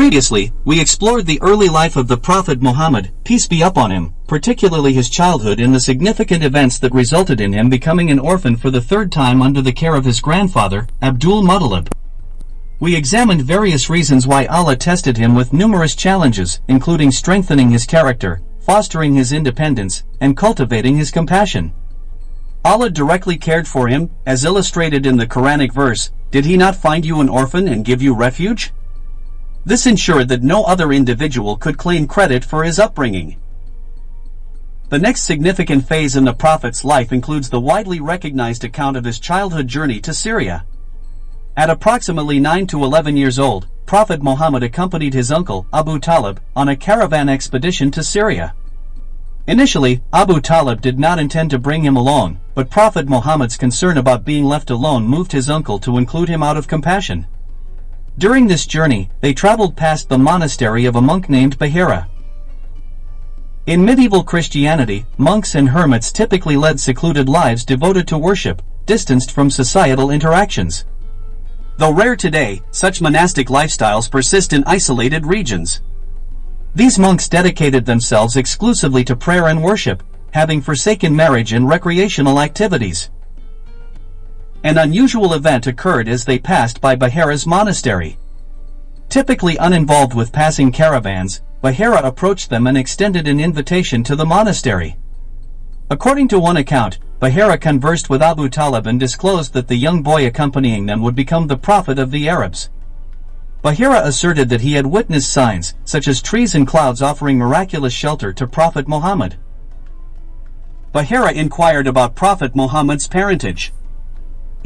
Previously, we explored the early life of the Prophet Muhammad, peace be upon him, particularly his childhood and the significant events that resulted in him becoming an orphan for the third time under the care of his grandfather, Abdul Muttalib. We examined various reasons why Allah tested him with numerous challenges, including strengthening his character, fostering his independence, and cultivating his compassion. Allah directly cared for him, as illustrated in the Quranic verse, "Did he not find you an orphan and give you refuge?" This ensured that no other individual could claim credit for his upbringing. The next significant phase in the Prophet's life includes the widely recognized account of his childhood journey to Syria. At approximately 9 to 11 years old, Prophet Muhammad accompanied his uncle, Abu Talib, on a caravan expedition to Syria. Initially, Abu Talib did not intend to bring him along, but Prophet Muhammad's concern about being left alone moved his uncle to include him out of compassion. During this journey, they traveled past the monastery of a monk named Bahira. In medieval Christianity, monks and hermits typically led secluded lives devoted to worship, distanced from societal interactions. Though rare today, such monastic lifestyles persist in isolated regions. These monks dedicated themselves exclusively to prayer and worship, having forsaken marriage and recreational activities. An unusual event occurred as they passed by Bahira's monastery. Typically uninvolved with passing caravans, Bahira approached them and extended an invitation to the monastery. According to one account, Bahira conversed with Abu Talib and disclosed that the young boy accompanying them would become the prophet of the Arabs. Bahira asserted that he had witnessed signs, such as trees and clouds offering miraculous shelter to Prophet Muhammad. Bahira inquired about Prophet Muhammad's parentage.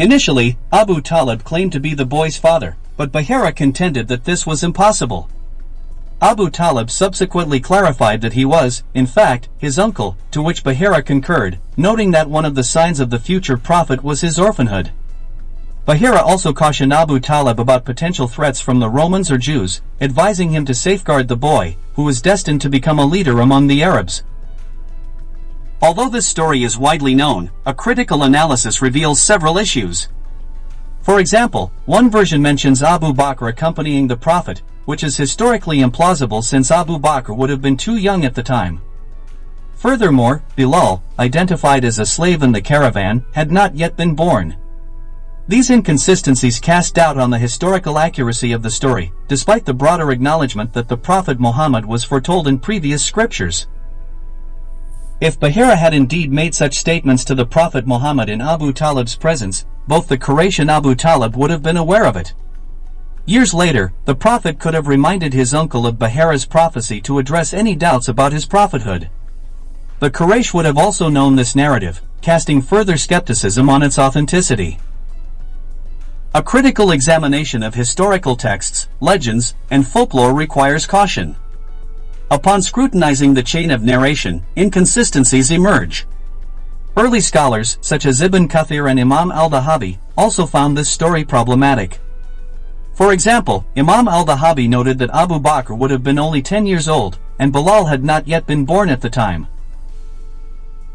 Initially, Abu Talib claimed to be the boy's father, but Bahira contended that this was impossible. Abu Talib subsequently clarified that he was, in fact, his uncle, to which Bahira concurred, noting that one of the signs of the future prophet was his orphanhood. Bahira also cautioned Abu Talib about potential threats from the Romans or Jews, advising him to safeguard the boy, who was destined to become a leader among the Arabs. Although this story is widely known, a critical analysis reveals several issues. For example, one version mentions Abu Bakr accompanying the Prophet, which is historically implausible since Abu Bakr would have been too young at the time. Furthermore, Bilal, identified as a slave in the caravan, had not yet been born. These inconsistencies cast doubt on the historical accuracy of the story, despite the broader acknowledgement that the Prophet Muhammad was foretold in previous scriptures. If Bahira had indeed made such statements to the Prophet Muhammad in Abu Talib's presence, both the Quraysh and Abu Talib would have been aware of it. Years later, the Prophet could have reminded his uncle of Bahira's prophecy to address any doubts about his prophethood. The Quraysh would have also known this narrative, casting further skepticism on its authenticity. A critical examination of historical texts, legends, and folklore requires caution. Upon scrutinizing the chain of narration, inconsistencies emerge. Early scholars, such as Ibn Kathir and Imam al-Dhahabi, also found this story problematic. For example, Imam al-Dhahabi noted that Abu Bakr would have been only 10 years old, and Bilal had not yet been born at the time.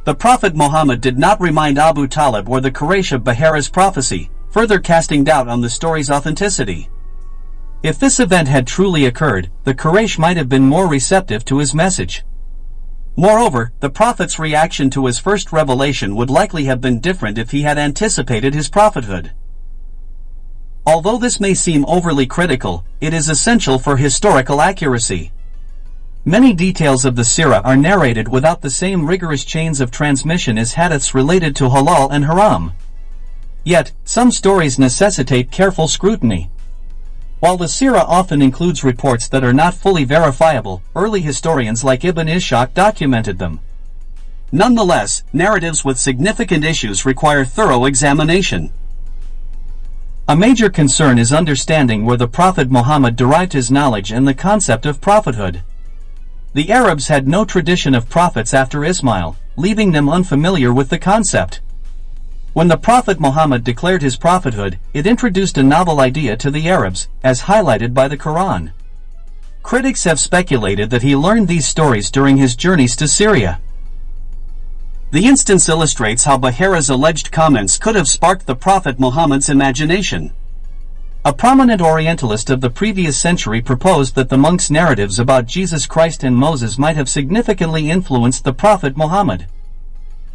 The Prophet Muhammad did not remind Abu Talib or the Quraysh of Bahira's prophecy, further casting doubt on the story's authenticity. If this event had truly occurred, the Quraysh might have been more receptive to his message. Moreover, the Prophet's reaction to his first revelation would likely have been different if he had anticipated his prophethood. Although this may seem overly critical, it is essential for historical accuracy. Many details of the Sirah are narrated without the same rigorous chains of transmission as hadiths related to halal and haram. Yet, some stories necessitate careful scrutiny. While the Sirah often includes reports that are not fully verifiable, early historians like Ibn Ishaq documented them. Nonetheless, narratives with significant issues require thorough examination. A major concern is understanding where the Prophet Muhammad derived his knowledge and the concept of prophethood. The Arabs had no tradition of prophets after Ismail, leaving them unfamiliar with the concept. When the Prophet Muhammad declared his prophethood, it introduced a novel idea to the Arabs, as highlighted by the Quran. Critics have speculated that he learned these stories during his journeys to Syria. The instance illustrates how Bahira's alleged comments could have sparked the Prophet Muhammad's imagination. A prominent Orientalist of the previous century proposed that the monks' narratives about Jesus Christ and Moses might have significantly influenced the Prophet Muhammad.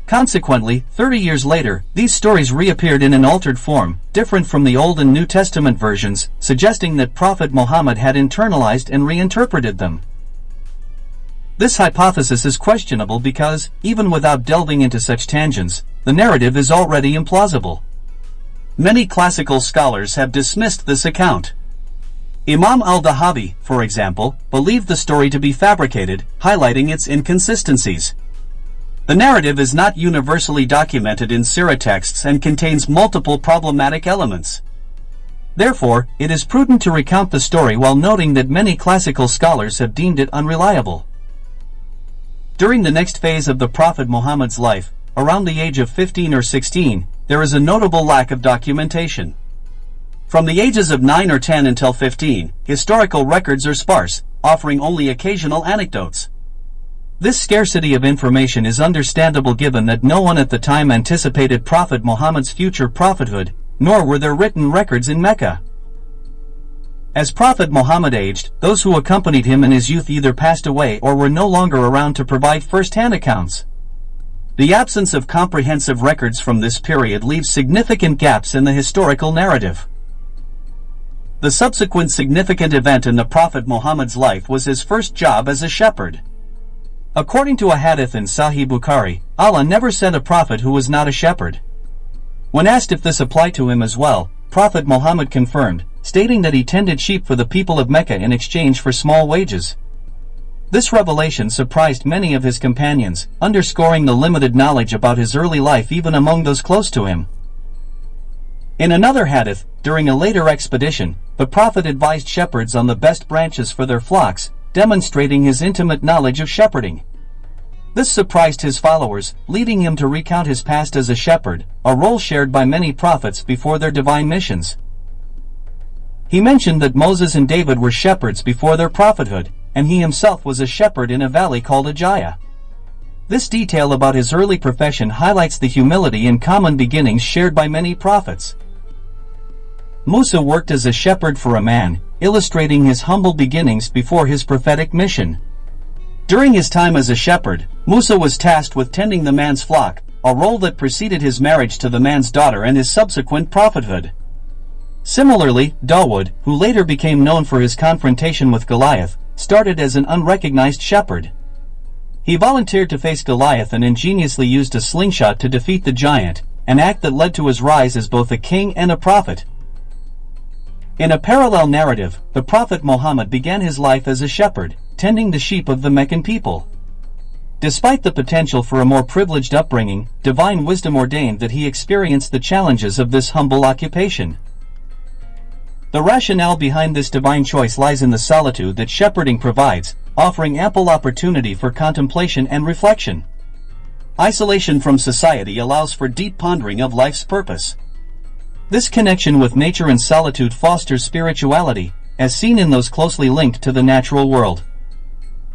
Consequently, 30 years later, these stories reappeared in an altered form, different from the Old and New Testament versions, suggesting that Prophet Muhammad had internalized and reinterpreted them. This hypothesis is questionable because, even without delving into such tangents, the narrative is already implausible. Many classical scholars have dismissed this account. Imam al-Dahabi, for example, believed the story to be fabricated, highlighting its inconsistencies. The narrative is not universally documented in Sirah texts and contains multiple problematic elements. Therefore, it is prudent to recount the story while noting that many classical scholars have deemed it unreliable. During the next phase of the Prophet Muhammad's life, around the age of 15 or 16, there is a notable lack of documentation. From the ages of 9 or 10 until 15, historical records are sparse, offering only occasional anecdotes. This scarcity of information is understandable given that no one at the time anticipated Prophet Muhammad's future prophethood, nor were there written records in Mecca. As Prophet Muhammad aged, those who accompanied him in his youth either passed away or were no longer around to provide first-hand accounts. The absence of comprehensive records from this period leaves significant gaps in the historical narrative. The subsequent significant event in the Prophet Muhammad's life was his first job as a shepherd. According to a hadith in Sahih Bukhari, Allah never sent a prophet who was not a shepherd. When asked if this applied to him as well, Prophet Muhammad confirmed, stating that he tended sheep for the people of Mecca in exchange for small wages. This revelation surprised many of his companions, underscoring the limited knowledge about his early life even among those close to him. In another hadith, during a later expedition, the Prophet advised shepherds on the best branches for their flocks, demonstrating his intimate knowledge of shepherding. This surprised his followers, leading him to recount his past as a shepherd, a role shared by many prophets before their divine missions. He mentioned that Moses and David were shepherds before their prophethood, and he himself was a shepherd in a valley called Ajaya. This detail about his early profession highlights the humility and common beginnings shared by many prophets. Musa worked as a shepherd for a man, illustrating his humble beginnings before his prophetic mission. During his time as a shepherd, Musa was tasked with tending the man's flock, a role that preceded his marriage to the man's daughter and his subsequent prophethood. Similarly, Dawood, who later became known for his confrontation with Goliath, started as an unrecognized shepherd. He volunteered to face Goliath and ingeniously used a slingshot to defeat the giant, an act that led to his rise as both a king and a prophet. In a parallel narrative, the Prophet Muhammad began his life as a shepherd, tending the sheep of the Meccan people. Despite the potential for a more privileged upbringing, divine wisdom ordained that he experience the challenges of this humble occupation. The rationale behind this divine choice lies in the solitude that shepherding provides, offering ample opportunity for contemplation and reflection. Isolation from society allows for deep pondering of life's purpose. This connection with nature and solitude fosters spirituality, as seen in those closely linked to the natural world.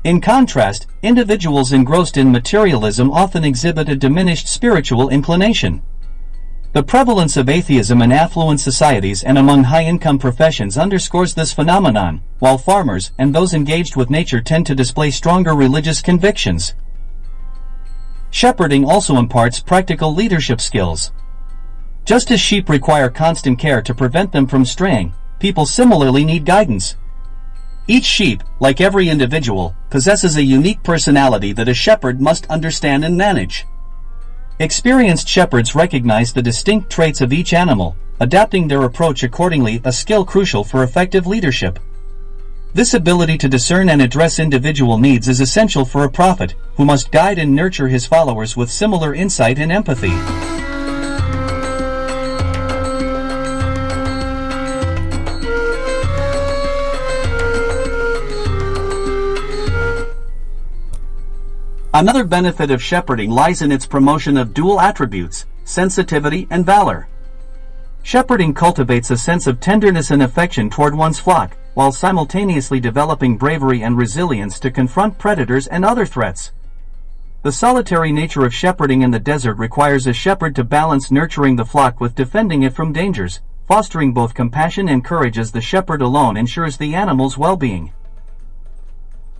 In contrast, individuals engrossed in materialism often exhibit a diminished spiritual inclination. The prevalence of atheism in affluent societies and among high-income professions underscores this phenomenon, while farmers and those engaged with nature tend to display stronger religious convictions. Shepherding also imparts practical leadership skills. Just as sheep require constant care to prevent them from straying, people similarly need guidance. Each sheep, like every individual, possesses a unique personality that a shepherd must understand and manage. Experienced shepherds recognize the distinct traits of each animal, adapting their approach accordingly, a skill crucial for effective leadership. This ability to discern and address individual needs is essential for a prophet, who must guide and nurture his followers with similar insight and empathy. Another benefit of shepherding lies in its promotion of dual attributes, sensitivity and valor. Shepherding cultivates a sense of tenderness and affection toward one's flock, while simultaneously developing bravery and resilience to confront predators and other threats. The solitary nature of shepherding in the desert requires a shepherd to balance nurturing the flock with defending it from dangers, fostering both compassion and courage as the shepherd alone ensures the animal's well-being.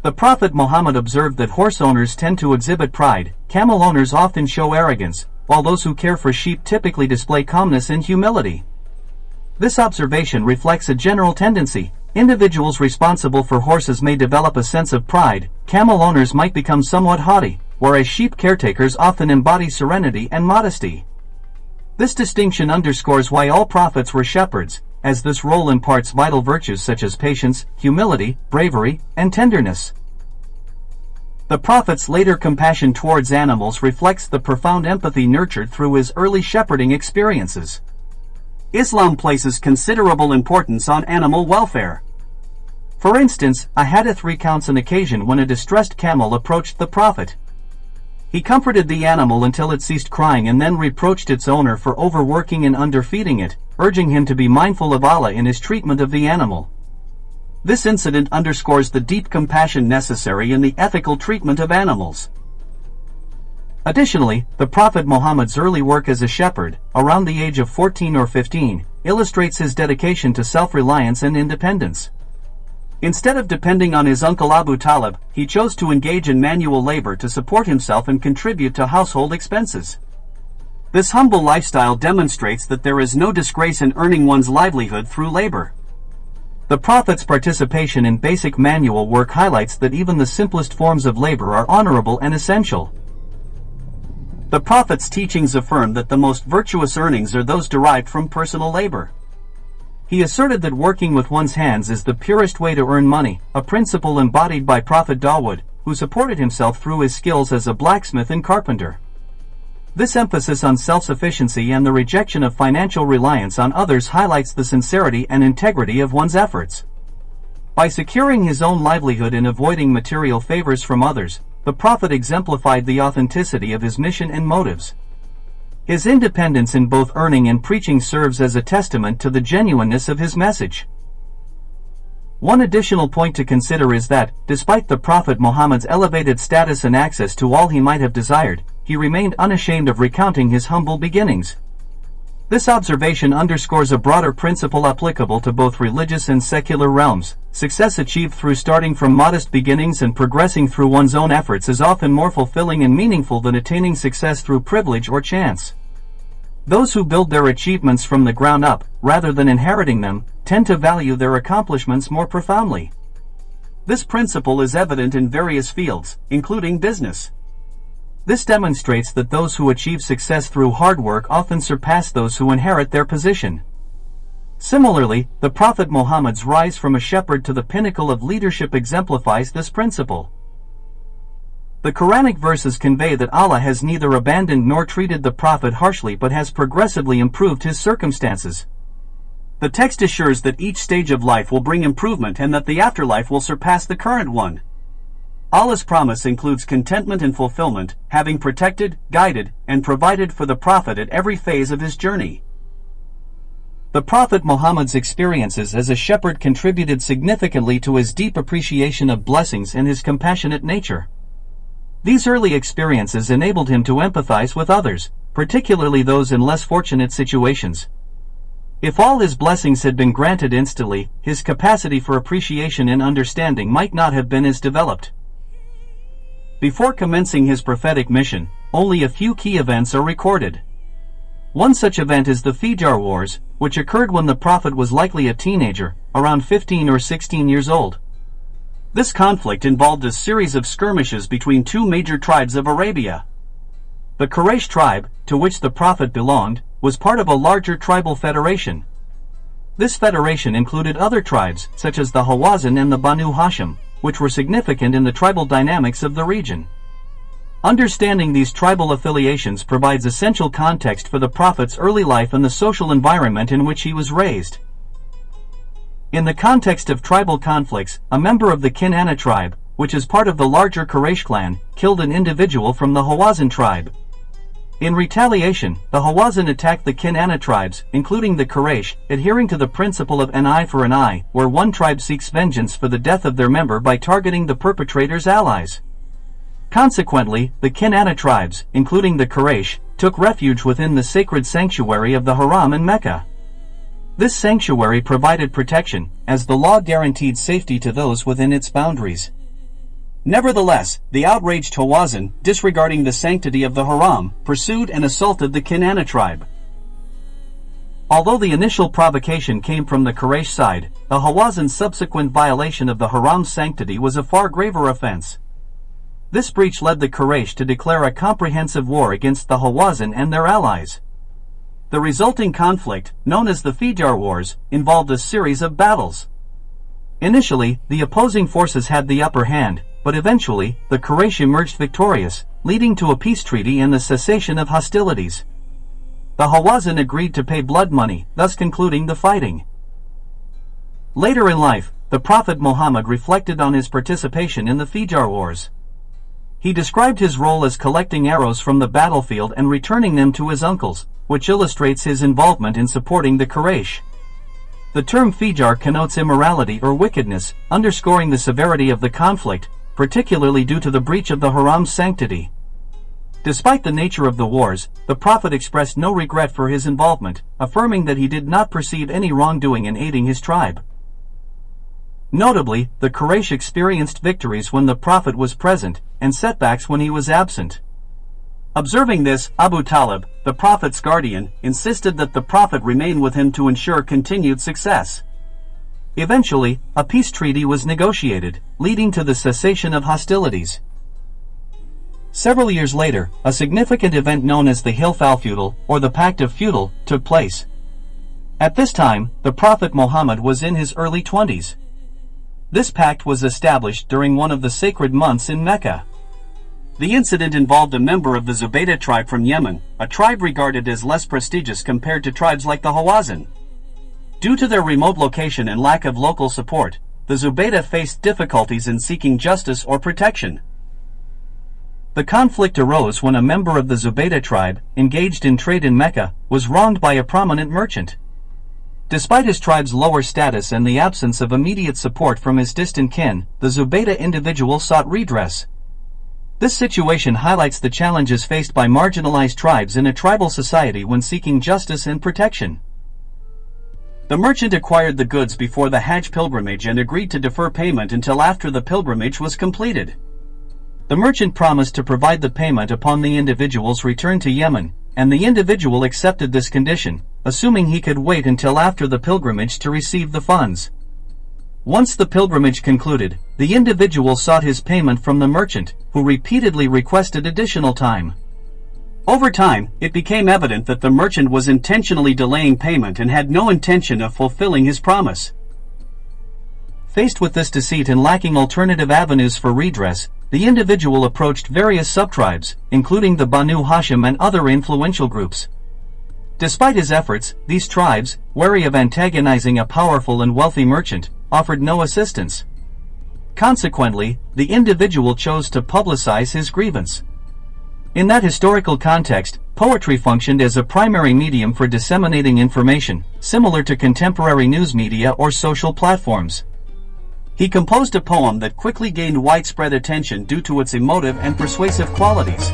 The Prophet Muhammad observed that horse owners tend to exhibit pride, camel owners often show arrogance, while those who care for sheep typically display calmness and humility. This observation reflects a general tendency. Individuals responsible for horses may develop a sense of pride, camel owners might become somewhat haughty, whereas sheep caretakers often embody serenity and modesty. This distinction underscores why all prophets were shepherds, as this role imparts vital virtues such as patience, humility, bravery, and tenderness. The Prophet's later compassion towards animals reflects the profound empathy nurtured through his early shepherding experiences. Islam places considerable importance on animal welfare. For instance, a hadith recounts an occasion when a distressed camel approached the Prophet. He comforted the animal until it ceased crying and then reproached its owner for overworking and underfeeding it, urging him to be mindful of Allah in his treatment of the animal. This incident underscores the deep compassion necessary in the ethical treatment of animals. Additionally, the Prophet Muhammad's early work as a shepherd, around the age of 14 or 15, illustrates his dedication to self-reliance and independence. Instead of depending on his uncle Abu Talib, he chose to engage in manual labor to support himself and contribute to household expenses. This humble lifestyle demonstrates that there is no disgrace in earning one's livelihood through labor. The Prophet's participation in basic manual work highlights that even the simplest forms of labor are honorable and essential. The Prophet's teachings affirm that the most virtuous earnings are those derived from personal labor. He asserted that working with one's hands is the purest way to earn money, a principle embodied by Prophet Dawood, who supported himself through his skills as a blacksmith and carpenter. This emphasis on self-sufficiency and the rejection of financial reliance on others highlights the sincerity and integrity of one's efforts. By securing his own livelihood and avoiding material favors from others, the Prophet exemplified the authenticity of his mission and motives. His independence in both earning and preaching serves as a testament to the genuineness of his message. One additional point to consider is that, despite the Prophet Muhammad's elevated status and access to all he might have desired, he remained unashamed of recounting his humble beginnings. This observation underscores a broader principle applicable to both religious and secular realms. Success achieved through starting from modest beginnings and progressing through one's own efforts is often more fulfilling and meaningful than attaining success through privilege or chance. Those who build their achievements from the ground up, rather than inheriting them, tend to value their accomplishments more profoundly. This principle is evident in various fields, including business. This demonstrates that those who achieve success through hard work often surpass those who inherit their position. Similarly, the Prophet Muhammad's rise from a shepherd to the pinnacle of leadership exemplifies this principle. The Quranic verses convey that Allah has neither abandoned nor treated the Prophet harshly but has progressively improved his circumstances. The text assures that each stage of life will bring improvement and that the afterlife will surpass the current one. Allah's promise includes contentment and fulfillment, having protected, guided, and provided for the Prophet at every phase of his journey. The Prophet Muhammad's experiences as a shepherd contributed significantly to his deep appreciation of blessings and his compassionate nature. These early experiences enabled him to empathize with others, particularly those in less fortunate situations. If all his blessings had been granted instantly, his capacity for appreciation and understanding might not have been as developed. Before commencing his prophetic mission, only a few key events are recorded. One such event is the Fijar Wars, which occurred when the Prophet was likely a teenager, around 15 or 16 years old. This conflict involved a series of skirmishes between two major tribes of Arabia. The Quraysh tribe, to which the Prophet belonged, was part of a larger tribal federation. This federation included other tribes, such as the Hawazin and the Banu Hashim, which were significant in the tribal dynamics of the region. Understanding these tribal affiliations provides essential context for the Prophet's early life and the social environment in which he was raised. In the context of tribal conflicts, a member of the Kinana tribe, which is part of the larger Quraysh clan, killed an individual from the Hawazin tribe. In retaliation, the Hawazin attacked the Kinana tribes, including the Quraysh, adhering to the principle of an eye for an eye, where one tribe seeks vengeance for the death of their member by targeting the perpetrator's allies. Consequently, the Kinana tribes, including the Quraysh, took refuge within the sacred sanctuary of the Haram in Mecca. This sanctuary provided protection, as the law guaranteed safety to those within its boundaries. Nevertheless, the outraged Hawazin, disregarding the sanctity of the Haram, pursued and assaulted the Kinana tribe. Although the initial provocation came from the Quraysh side, the Hawazin's subsequent violation of the Haram's sanctity was a far graver offense. This breach led the Quraysh to declare a comprehensive war against the Hawazin and their allies. The resulting conflict, known as the Fijar Wars, involved a series of battles. Initially, the opposing forces had the upper hand, but eventually, the Quraysh emerged victorious, leading to a peace treaty and the cessation of hostilities. The Hawazin agreed to pay blood money, thus concluding the fighting. Later in life, the Prophet Muhammad reflected on his participation in the Fijar Wars. He described his role as collecting arrows from the battlefield and returning them to his uncles, which illustrates his involvement in supporting the Quraysh. The term Fijar connotes immorality or wickedness, underscoring the severity of the conflict, particularly due to the breach of the Haram's sanctity. Despite the nature of the wars, the Prophet expressed no regret for his involvement, affirming that he did not perceive any wrongdoing in aiding his tribe. Notably, the Quraysh experienced victories when the Prophet was present, and setbacks when he was absent. Observing this, Abu Talib, the Prophet's guardian, insisted that the Prophet remain with him to ensure continued success. Eventually, a peace treaty was negotiated, leading to the cessation of hostilities. Several years later, a significant event known as the Hilf al-Feudal, or the Pact of Feudal, took place. At this time, the Prophet Muhammad was in his early 20s. This pact was established during one of the sacred months in Mecca. The incident involved a member of the Zubaydah tribe from Yemen, a tribe regarded as less prestigious compared to tribes like the Hawazin. Due to their remote location and lack of local support, the Zubaydah faced difficulties in seeking justice or protection. The conflict arose when a member of the Zubaydah tribe, engaged in trade in Mecca, was wronged by a prominent merchant. Despite his tribe's lower status and the absence of immediate support from his distant kin, the Zubaydah individual sought redress. This situation highlights the challenges faced by marginalized tribes in a tribal society when seeking justice and protection. The merchant acquired the goods before the Hajj pilgrimage and agreed to defer payment until after the pilgrimage was completed. The merchant promised to provide the payment upon the individual's return to Yemen, and the individual accepted this condition, assuming he could wait until after the pilgrimage to receive the funds. Once the pilgrimage concluded, the individual sought his payment from the merchant, who repeatedly requested additional time. Over time, it became evident that the merchant was intentionally delaying payment and had no intention of fulfilling his promise. Faced with this deceit and lacking alternative avenues for redress, the individual approached various subtribes, including the Banu Hashim and other influential groups. Despite his efforts, these tribes, wary of antagonizing a powerful and wealthy merchant, offered no assistance. Consequently, the individual chose to publicize his grievance. In that historical context, poetry functioned as a primary medium for disseminating information, similar to contemporary news media or social platforms. He composed a poem that quickly gained widespread attention due to its emotive and persuasive qualities.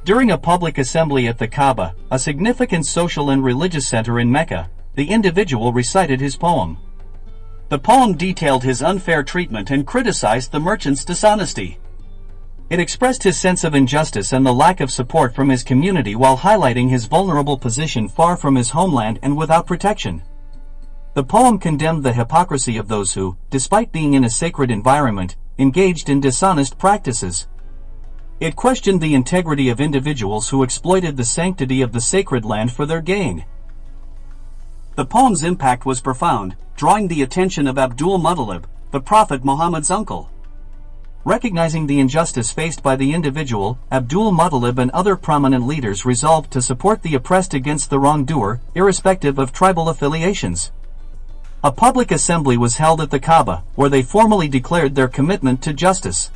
During a public assembly at the Kaaba, a significant social and religious center in Mecca, the individual recited his poem. The poem detailed his unfair treatment and criticized the merchant's dishonesty. It expressed his sense of injustice and the lack of support from his community while highlighting his vulnerable position far from his homeland and without protection. The poem condemned the hypocrisy of those who, despite being in a sacred environment, engaged in dishonest practices. It questioned the integrity of individuals who exploited the sanctity of the sacred land for their gain. The poem's impact was profound, drawing the attention of Abdul Muttalib, the Prophet Muhammad's uncle. Recognizing the injustice faced by the individual, Abdul Muttalib and other prominent leaders resolved to support the oppressed against the wrongdoer, irrespective of tribal affiliations. A public assembly was held at the Kaaba, where they formally declared their commitment to justice.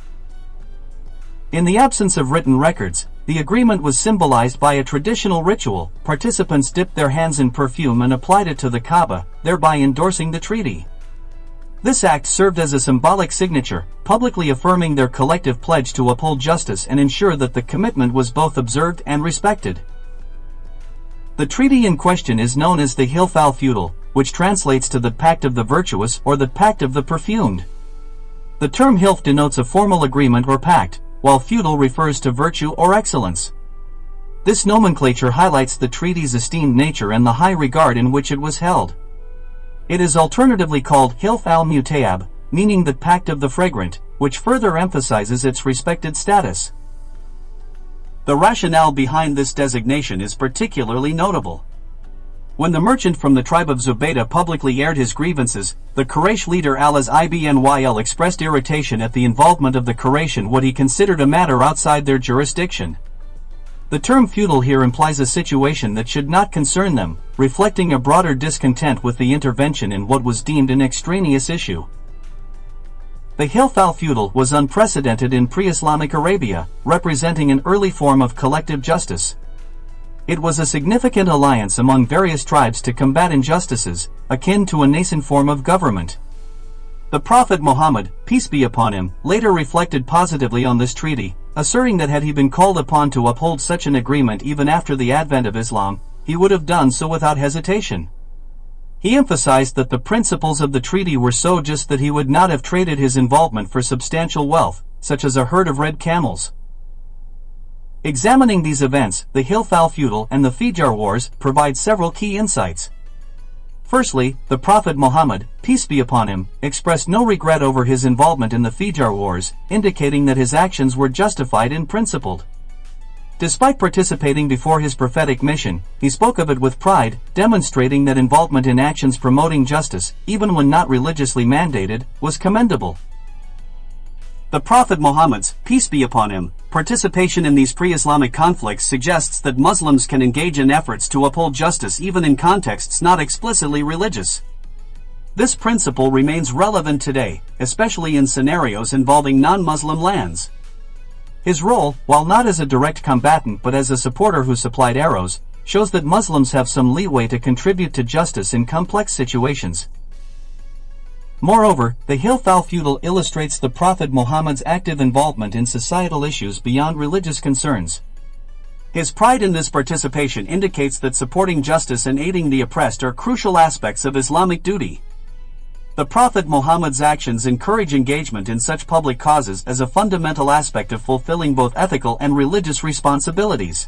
In the absence of written records, the agreement was symbolized by a traditional ritual. Participants dipped their hands in perfume and applied it to the Kaaba, thereby endorsing the treaty. This act served as a symbolic signature, publicly affirming their collective pledge to uphold justice and ensure that the commitment was both observed and respected. The treaty in question is known as the Hilf al-Feudal, which translates to the Pact of the Virtuous or the Pact of the Perfumed. The term Hilf denotes a formal agreement or pact, while feudal refers to virtue or excellence. This nomenclature highlights the treaty's esteemed nature and the high regard in which it was held. It is alternatively called Hilf al-Mutayab, meaning the Pact of the Fragrant, which further emphasizes its respected status. The rationale behind this designation is particularly notable. When the merchant from the tribe of Zubaydah publicly aired his grievances, the Quraysh leader Al-Az ibn expressed irritation at the involvement of the Quraysh in what he considered a matter outside their jurisdiction. The term feudal here implies a situation that should not concern them, reflecting a broader discontent with the intervention in what was deemed an extraneous issue. The Hilf al-Feudal was unprecedented in pre-Islamic Arabia, representing an early form of collective justice. It was a significant alliance among various tribes to combat injustices, akin to a nascent form of government. The Prophet Muhammad, peace be upon him, later reflected positively on this treaty, asserting that had he been called upon to uphold such an agreement even after the advent of Islam, he would have done so without hesitation. He emphasized that the principles of the treaty were so just that he would not have traded his involvement for substantial wealth, such as a herd of red camels. Examining these events, the Hilf al-Feudal and the Fijar Wars provide several key insights. Firstly, the Prophet Muhammad, peace be upon him, expressed no regret over his involvement in the Fijar Wars, indicating that his actions were justified and principled. Despite participating before his prophetic mission, he spoke of it with pride, demonstrating that involvement in actions promoting justice, even when not religiously mandated, was commendable. The Prophet Muhammad's, peace be upon him, participation in these pre-Islamic conflicts suggests that Muslims can engage in efforts to uphold justice even in contexts not explicitly religious. This principle remains relevant today, especially in scenarios involving non-Muslim lands. His role, while not as a direct combatant but as a supporter who supplied arrows, shows that Muslims have some leeway to contribute to justice in complex situations. Moreover, the Hilf al-Feudal illustrates the Prophet Muhammad's active involvement in societal issues beyond religious concerns. His pride in this participation indicates that supporting justice and aiding the oppressed are crucial aspects of Islamic duty. The Prophet Muhammad's actions encourage engagement in such public causes as a fundamental aspect of fulfilling both ethical and religious responsibilities.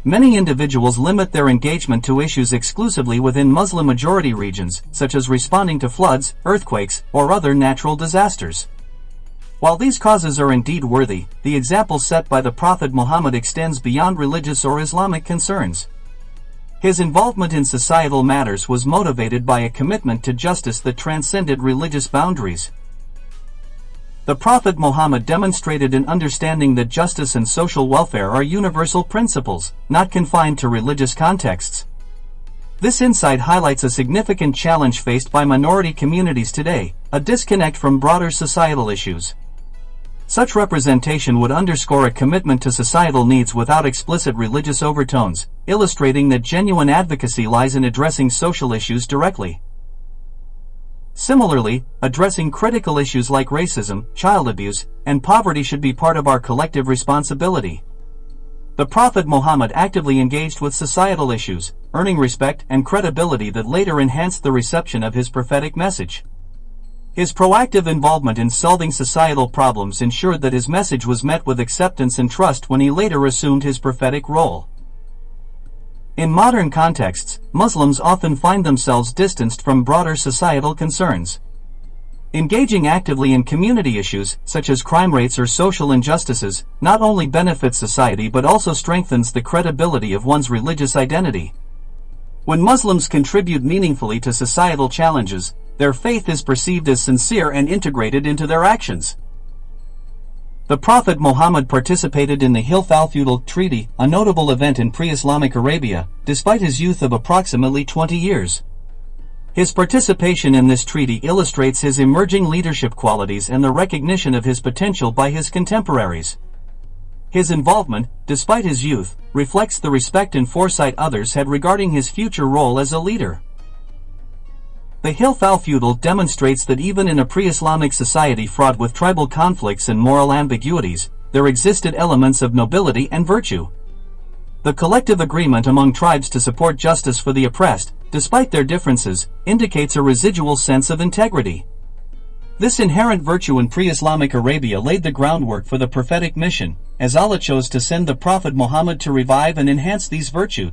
Many individuals limit their engagement to issues exclusively within Muslim-majority regions, such as responding to floods, earthquakes, or other natural disasters. While these causes are indeed worthy, the example set by the Prophet Muhammad extends beyond religious or Islamic concerns. His involvement in societal matters was motivated by a commitment to justice that transcended religious boundaries. The Prophet Muhammad demonstrated an understanding that justice and social welfare are universal principles, not confined to religious contexts. This insight highlights a significant challenge faced by minority communities today, a disconnect from broader societal issues. Such representation would underscore a commitment to societal needs without explicit religious overtones, illustrating that genuine advocacy lies in addressing social issues directly. Similarly, addressing critical issues like racism, child abuse, and poverty should be part of our collective responsibility. The Prophet Muhammad actively engaged with societal issues, earning respect and credibility that later enhanced the reception of his prophetic message. His proactive involvement in solving societal problems ensured that his message was met with acceptance and trust when he later assumed his prophetic role. In modern contexts, Muslims often find themselves distanced from broader societal concerns. Engaging actively in community issues, such as crime rates or social injustices, not only benefits society but also strengthens the credibility of one's religious identity. When Muslims contribute meaningfully to societal challenges, their faith is perceived as sincere and integrated into their actions. The Prophet Muhammad participated in the Hilf al-Feudal Treaty, a notable event in pre-Islamic Arabia, despite his youth of approximately 20 years. His participation in this treaty illustrates his emerging leadership qualities and the recognition of his potential by his contemporaries. His involvement, despite his youth, reflects the respect and foresight others had regarding his future role as a leader. The Hilfal feudal demonstrates that even in a pre-Islamic society fraught with tribal conflicts and moral ambiguities, there existed elements of nobility and virtue. The collective agreement among tribes to support justice for the oppressed, despite their differences, indicates a residual sense of integrity. This inherent virtue in pre-Islamic Arabia laid the groundwork for the prophetic mission, as Allah chose to send the Prophet Muhammad to revive and enhance these virtues.